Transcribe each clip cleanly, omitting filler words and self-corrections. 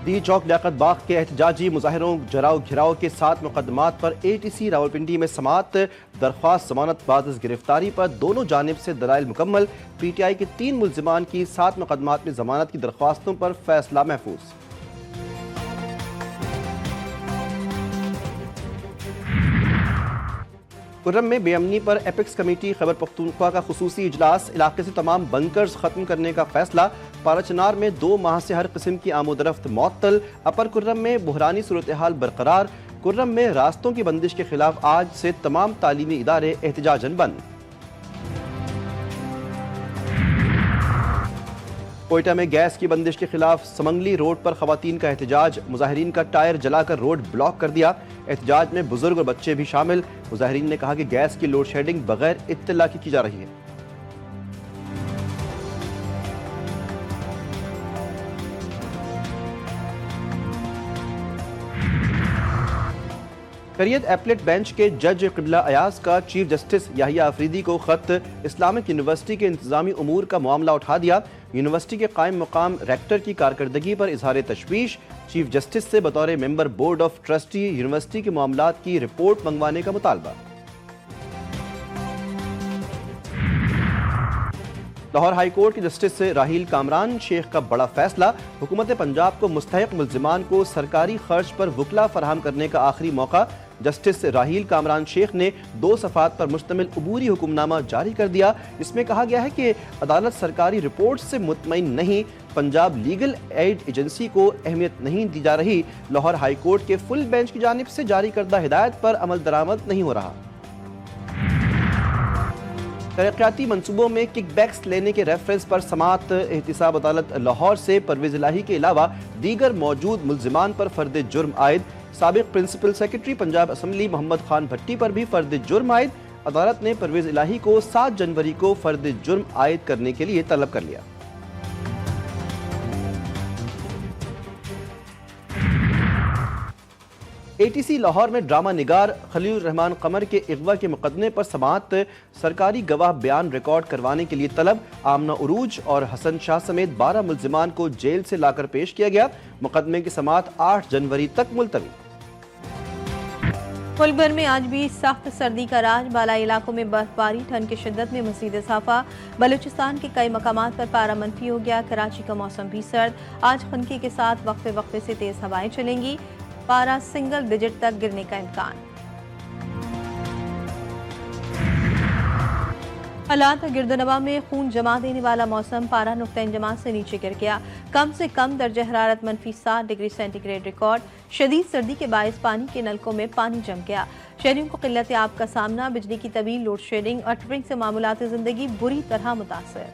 दी चौक लियाकत बाग के एहतजाजी मुजाहिरों जराव घिराव के 7 मुकदमात पर ATC रावलपिंडी में समाअत। दरख्वास्त जमानत बाद गिरफ्तारी पर दोनों जानिब से दलाइल मुकम्मल। PTI के 3 मुल्जिमान की 7 मुकदमात में जमानत की दरख्वास्तों पर फैसला महफूज। कुर्रम में बेअमनी पर एपिक्स कमेटी खैबर पख्तूनख्वा का खुसूसी इजलास। इलाके से तमाम बंकर्स खत्म करने का फैसला। पाराचनार में 2 माह से हर किस्म की आमोदरफ्त मअतल। अपर कुर्रम में बुहरानी सूरत हाल बरकरार। कुर्रम में रास्तों की बंदिश के खिलाफ आज से तमाम तालीमी इदारे एहतजाजन बंद। कोयटा में गैस की बंदिश के खिलाफ समंगली रोड पर खवातीन का एहतजाज। मुजाहिरीन का टायर जलाकर रोड ब्लॉक कर दिया। एहतजाज में बुजुर्ग और बच्चे भी शामिल। मुजाहिरीन ने कहा कि गैस की लोड शेडिंग बगैर इत्तला की जा रही है। शरीयत एपलेट बेंच के जज क़िबला अयाज का चीफ जस्टिस याहिया अफरीदी को खत। इस्लामिक यूनिवर्सिटी के इंतजामी उमूर का मामला उठा दिया। यूनिवर्सिटी के कायम मकाम रेक्टर की कारकर्दगी पर इजहार तशवीश। चीफ जस्टिस से बतौर member board of trustee university के मामलात की रिपोर्ट मंगवाने का मुतालबा। लाहौर हाई कोर्ट के जस्टिस राहील कामरान शेख का बड़ा फैसला। हुकूमत पंजाब को मुस्तहिक मुल्जिमान को सरकारी खर्च पर वकला फराहम करने का आखिरी मौका। जस्टिस राहील कामरान शेख ने 2 सफ़ात पर मुश्तमिल अबूरी हुक्मनामा जारी कर दिया। इसमें कहा गया है कि अदालत सरकारी रिपोर्ट से मुतमईन नहीं। पंजाब लीगल एड एजेंसी को अहमियत नहीं दी जा रही। लाहौर हाई कोर्ट के फुल बेंच की जानिब से जारी करदा हिदायत पर अमल दरामद नहीं हो रहा। तरक्याती मंसूबों में किकबैक्स लेने के रेफरेंस पर समाअत। एहतिसाब अदालत लाहौर से परवेज इलाही के अलावा दीगर मौजूद मुल्जिमान पर फर्द जुर्म आयद। साबिक principal secretary Punjab assembly Mohammad Khan Bhatti पर भी फर्द जुर्म आयद। अदालत ने परवेज इलाही को 7 जनवरी को फर्द जुर्म आयद करने के लिए तलब कर लिया। ATC लाहौर में ड्रामा निगार खलील रहमान कमर के अगवा के मुकदमे पर समाअत। सरकारी गवाह बयान रिकॉर्ड करवाने के लिए तलब। आमना उरूज और हसन शाह समेत 12 मुल्जिमान को जेल से लाकर पेश किया गया। मुकदमे की समाअत 8 जनवरी तक मुलतवी। मुल्क भर में आज भी सख्त सर्दी का राज। बालाई इलाकों में बर्फबारी, ठंड की शिद्दत में मज़ीद इजाफा। बलूचिस्तान के कई मकामात पर पारा मनफी हो गया। कराची का मौसम भी सर्द। आज खनकी के साथ वक्फे वक्फे से तेज हवाएं चलेंगी। पारा सिंगल डिजिट तक गिरने का इम्कान। हालात गिरदोनवा में खून जमा देने वाला मौसम। पारा नुक्ता जमात से नीचे गिर गया। कम से कम दर्जा हरारत -7 डिग्री सेंटीग्रेड रिकॉर्ड। शदीद सर्दी के बायस पानी के नलकों में पानी जम गया। शहरियों को किल्लत आब का सामना। बिजली की तवील लोड शेडिंग और ट्रिपिंग से मामूलात जिंदगी बुरी तरह मुतासर।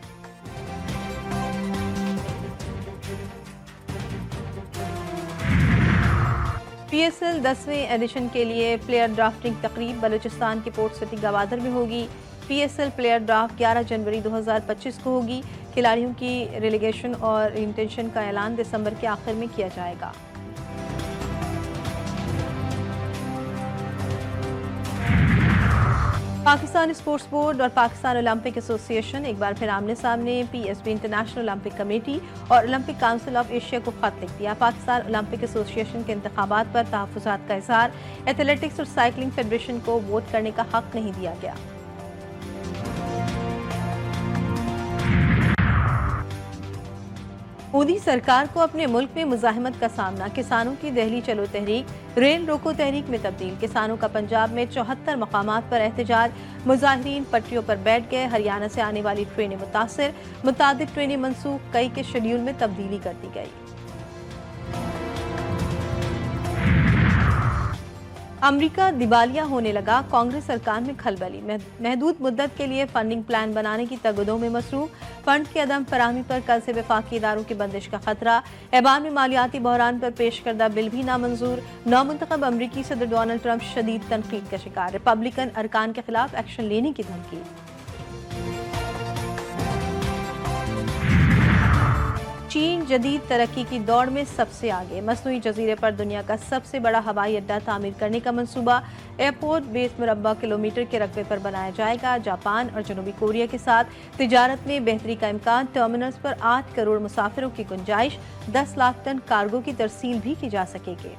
PSL 10वें एडिशन के लिए प्लेयर ड्राफ्टिंग तकरीब बलूचिस्तान के पोर्ट सिटी गवादर में होगी। PSL प्लेयर ड्राफ्ट 11 जनवरी 2025 को होगी। खिलाड़ियों की रिलीगेशन और इंटेंशन का ऐलान दिसंबर के आखिर में किया जाएगा। पाकिस्तान स्पोर्ट्स बोर्ड और पाकिस्तान ओलंपिक एसोसिएशन एक बार फिर आमने सामने। PSB इंटरनेशनल ओलंपिक कमेटी और ओलंपिक काउंसिल ऑफ एशिया को खत लिख दिया। पाकिस्तान ओलंपिक एसोसिएशन के इंतखाबात पर तहफ़्फ़ुज़ात का इज़हार। एथलेटिक्स और साइकिलिंग फेडरेशन को वोट करने का हक नहीं दिया गया। मोदी सरकार को अपने मुल्क में मुजाहिमत का सामना। किसानों की दिल्ली चलो तहरीक रेल रोको तहरीक में तब्दील। किसानों का पंजाब में 74 मकामात पर एहतजाज। मुजाहिरीन पटरियों पर बैठ गए। हरियाणा से आने वाली ट्रेनें मुतासिर। मुतादिद ट्रेनें मनसूख। कई के शेड्यूल में तब्दीली कर दी गई। अमेरिका दिवालिया होने लगा। कांग्रेस सरकार में खलबली। महदूद मुद्दत के लिए फंडिंग प्लान बनाने की तगदों में मसरूफ। फंड की अदम फराहमी पर कल से वफाकी इदारों की बंदिश का खतरा। ऐवान में मालियाती बहरान पर पेश करदा बिल भी नामंजूर। नौमुंतखब अमरीकी सदर डोनाल्ड ट्रंप शदीद तनकीद का शिकार। रिपब्लिकन अरकान के खिलाफ एक्शन लेने की धमकी। चीन जदीद तरक्की की दौड़ में सबसे आगे। मसनूई जजीरे पर दुनिया का सबसे बड़ा हवाई अड्डा तामीर करने का मंसूबा। एयरपोर्ट 20 मुरब्बा किलोमीटर के रकबे पर बनाया जाएगा। जापान और जनूबी कोरिया के साथ तिजारत में बेहतरी का इम्कान। टर्मिनल्स पर 8 करोड़ मुसाफिरों की गुंजाइश। 10 लाख टन कार्गो की तरसील भी की जा सकेगी।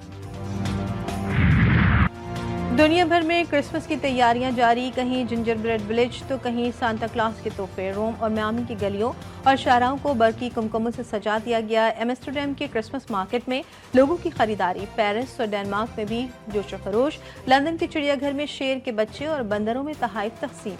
दुनिया भर में क्रिसमस की तैयारियां जारी। कहीं जिंजर ब्रेड विलेज तो कहीं सांता क्लॉज के तोहफे। रोम और मियामी की गलियों और शाहराहों को बरकी कुमकुमों से सजा दिया गया। एम्स्टरडैम के क्रिसमस मार्केट में लोगों की खरीदारी। पेरिस और डेनमार्क में भी जोशो खरोश। लंदन के चिड़ियाघर में शेर के बच्चे और बंदरों में तोहफे तकसीम।